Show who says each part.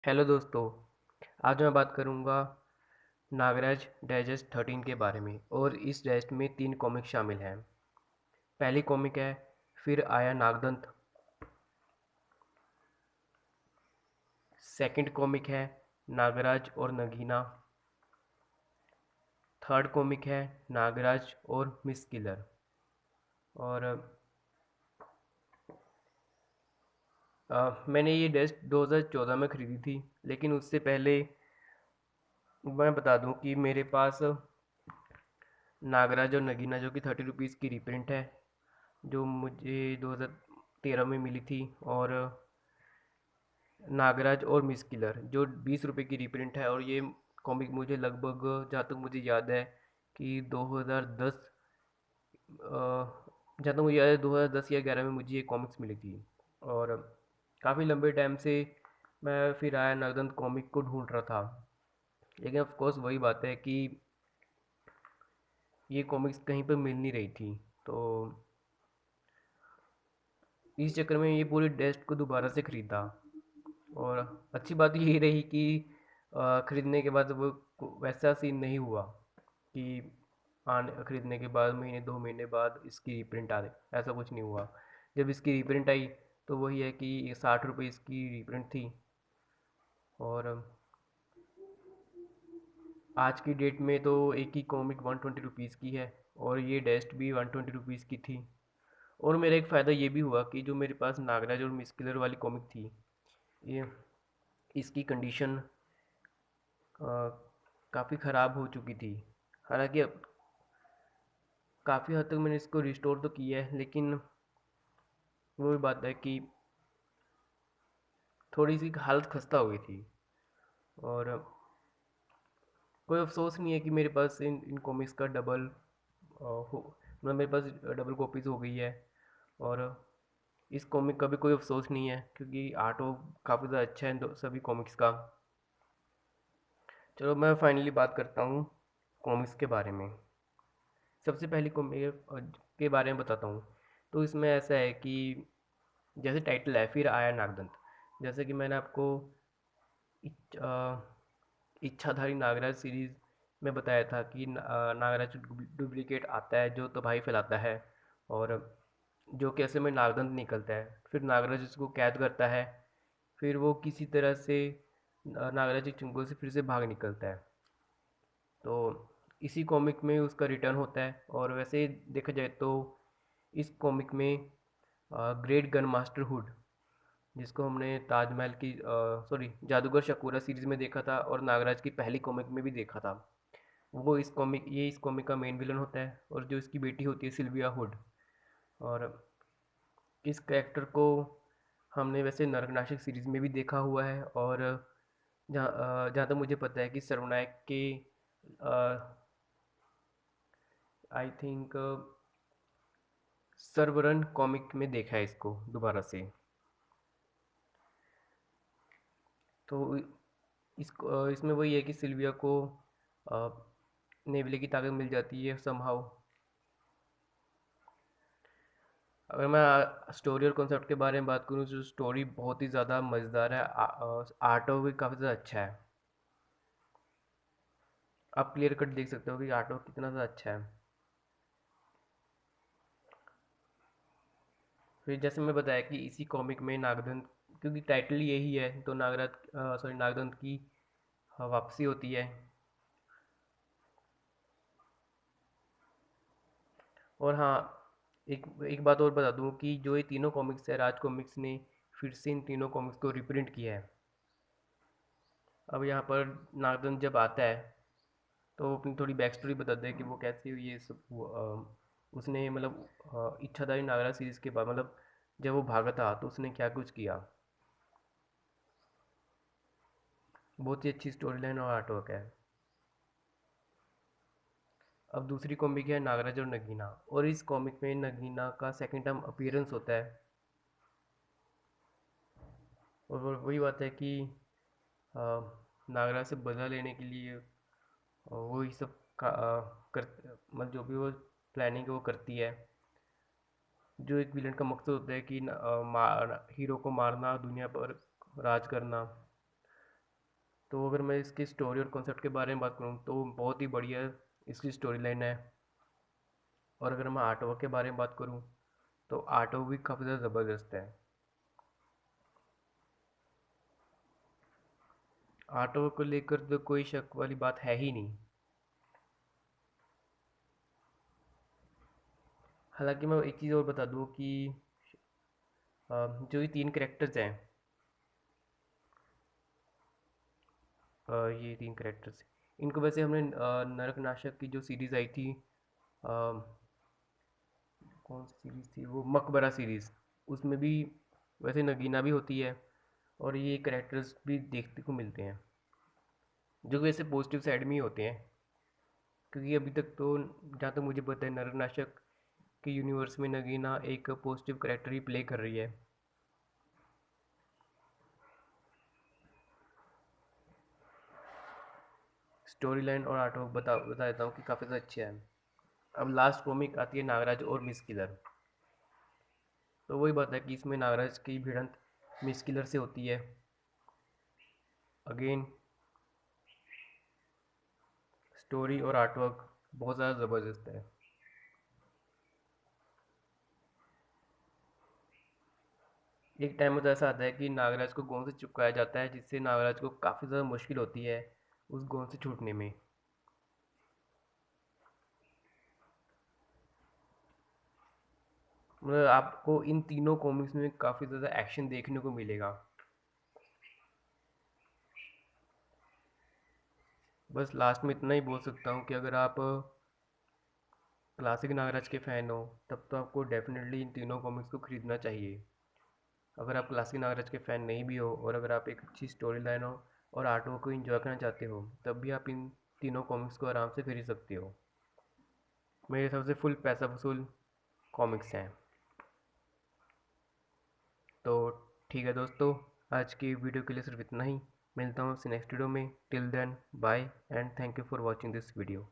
Speaker 1: Hello दोस्तों। आज मैं बात करूंगा नागराज डाइजेस्ट 13 के बारे में। और इस डाइजेस्ट में 3 कॉमिक शामिल हैं। पहली कॉमिक है फिर आया नागदंत। सेकंड कॉमिक है नागराज और नगीना। थर्ड कॉमिक है नागराज और मिस किलर। और मैंने ये डाइजेस्ट 2014 में ख़रीदी थी, लेकिन उससे पहले मैं बता दूं कि मेरे पास नागराज और नगीना जो कि 30 रुपीज़ की रीप्रिंट है, जो मुझे 2013 में मिली थी। और नागराज और मिस किलर जो 20 रुपए की रीप्रिंट है। और ये कॉमिक मुझे लगभग, जहाँ तक मुझे याद है कि 2010, जहाँ तक मुझे याद है 2010 या 11 में मुझे ये कॉमिक्स मिली थी। और काफ़ी लंबे टाइम से मैं फिर आया नगदंत कॉमिक को ढूंढ रहा था, लेकिन ऑफ कोर्स वही बात है कि ये कॉमिक्स कहीं पर मिल नहीं रही थी। तो इस चक्कर में ये पूरी डेस्ट को दोबारा से ख़रीदा। और अच्छी बात ये रही कि ख़रीदने के बाद वो वैसा सीन नहीं हुआ कि आने ख़रीदने के बाद महीने 2 महीने बाद इसकी रीप्रिंट आ गई। ऐसा कुछ नहीं हुआ। जब इसकी रीप्रिंट आई तो वही है कि 60 रुपये इसकी रीप्रिंट थी। और आज की डेट में तो एक ही कॉमिक 120 रुपीज़ की है, और ये डेस्ट भी 120 रुपीज़ की थी। और मेरा एक फ़ायदा ये भी हुआ कि जो मेरे पास नागराज और मिस्किलर वाली कॉमिक थी, ये इसकी कंडीशन काफ़ी ख़राब हो चुकी थी। हालांकि अब काफ़ी हद तक मैंने इसको रिस्टोर तो किया है, लेकिन वो भी बात है कि थोड़ी सी हालत खस्ता हो गई थी। और कोई अफसोस नहीं है कि मेरे पास इन कॉमिक्स का डबल हो, मतलब मेरे पास डबल कॉपीज़ हो गई है। और इस कॉमिक का भी कोई अफसोस नहीं है, क्योंकि आर्ट वर्क काफ़ी ज़्यादा अच्छा है इन सभी कॉमिक्स का। चलो मैं फाइनली बात करता हूँ कॉमिक्स के बारे में। सबसे पहली कॉमिक के बारे में बताता हूँ। तो इसमें ऐसा है कि जैसे टाइटल है फिर आया नागदंत। जैसे कि मैंने आपको इच्छाधारी नागराज सीरीज़ में बताया था कि नागराज डुप्लीकेट आता है जो तबाही फैलाता है, और जो कि असल में नागदंत निकलता है। फिर नागराज उसको कैद करता है। फिर वो किसी तरह से नागराज के चंगुल से फिर से भाग निकलता है। तो इसी कॉमिक में उसका रिटर्न होता है। और वैसे देखा जाए तो इस कॉमिक में ग्रेट गन मास्टर हुड, जिसको हमने ताजमहल की सॉरी जादूगर शकूरा सीरीज़ में देखा था और नागराज की पहली कॉमिक में भी देखा था, वो इस कॉमिक का मेन विलन होता है। और जो इसकी बेटी होती है सिल्विया हुड। और इस कैरेक्टर को हमने वैसे नरकनाशक सीरीज़ में भी देखा हुआ है। और जहाँ तक मुझे पता है कि सर्वनायक के आई थिंक सर्वरन कॉमिक में देखा है इसको दोबारा से। तो इसमें वही है कि सिल्विया को नेवले की ताकत मिल जाती है समहाउ। अगर मैं स्टोरी और कॉन्सेप्ट के बारे में बात करूँ तो स्टोरी बहुत ही ज़्यादा मज़ेदार है। आर्ट वर्क भी काफ़ी ज़्यादा अच्छा है। आप क्लियर कट देख सकते हो कि आर्ट वर्क कितना ज़्यादा अच्छा है। फिर जैसे मैं बताया कि इसी कॉमिक में नागदंत, क्योंकि टाइटल यही है तो नागदंत की वापसी होती है। और हाँ, एक एक बात और बता दूँ कि जो ये तीनों कॉमिक्स है, राज कॉमिक्स ने फिर से इन तीनों कॉमिक्स को रिप्रिंट किया है। अब यहाँ पर नागदंत जब आता है तो वो अपनी थोड़ी बैक स्टोरी बताते हैं कि वो कैसे ये सब उसने मतलब इच्छाधारी नागराज सीरीज़ के बाद, मतलब जब वो भागा था तो उसने क्या कुछ किया। बहुत ही अच्छी स्टोरी लाइन और आर्ट वर्क है। अब दूसरी कॉमिक है नागराज और नगीना। और इस कॉमिक में नगीना का सेकंड टाइम अपीयरेंस होता है। और वही बात है कि अ, नागराज से बदला लेने के लिए वो ही सब कर मतलब जो भी वो प्लानिंग है वो करती है। जो एक विलन का मकसद होता है कि हीरो को मारना, दुनिया पर राज करना। तो अगर मैं इसकी स्टोरी और कॉन्सेप्ट के बारे में बात करूँ तो बहुत ही बढ़िया इसकी स्टोरी लाइन है। और अगर मैं आर्ट वर्क के बारे में बात करूँ तो आर्ट वर्क भी काफ़ी ज़्यादा ज़बरदस्त है। आर्ट वर्क को लेकर तो कोई शक वाली बात है ही नहीं। हालांकि मैं एक चीज़ और बता दूँ कि जो ये तीन करेक्टर्स हैं, ये तीन करेक्टर्स, इनको वैसे हमने नरकनाशक की जो सीरीज़ आई थी, कौन सी सीरीज़ थी वो, मकबरा सीरीज़, उसमें भी वैसे नगीना भी होती है और ये करेक्टर्स भी देखने को मिलते हैं, जो कि वैसे पॉजिटिव साइड में ही होते हैं। क्योंकि अभी तक तो जहाँ तक मुझे पता है नरकनाशक के यूनिवर्स में नगीना एक पॉजिटिव करेक्टर ही प्ले कर रही है। स्टोरी लाइन और आर्ट वर्क बता देता हूँ कि काफ़ी ज़्यादा अच्छे हैं। अब लास्ट कॉमिक आती है नागराज और मिस किलर। तो वही बात है कि इसमें नागराज की भिड़ंत मिस किलर से होती है। अगेन स्टोरी और आर्ट वर्क बहुत ज़्यादा ज़बरदस्त है। एक टाइम में तो ऐसा आता है कि नागराज को गोंद से चिपकाया जाता है, जिससे नागराज को काफ़ी ज़्यादा मुश्किल होती है उस गोंद से छूटने में। मतलब आपको इन तीनों कॉमिक्स में काफ़ी ज़्यादा एक्शन देखने को मिलेगा। बस लास्ट में इतना ही बोल सकता हूँ कि अगर आप क्लासिक नागराज के फ़ैन हो तब तो आपको डेफिनेटली इन तीनों कॉमिक्स को खरीदना चाहिए। अगर आप क्लासिक नागराज के फ़ैन नहीं भी हो और अगर आप एक अच्छी स्टोरी लाइन हो और आर्ट वर्क को एंजॉय करना चाहते हो, तब भी आप इन तीनों कॉमिक्स को आराम से खरीद सकते हो। मेरे हिसाब से फुल पैसा वसूल कॉमिक्स हैं। तो ठीक है दोस्तों, आज की वीडियो के लिए सिर्फ इतना ही। मिलता हूँ आपसे नेक्स्ट वीडियो में। Till then bye and thank you for watching this video.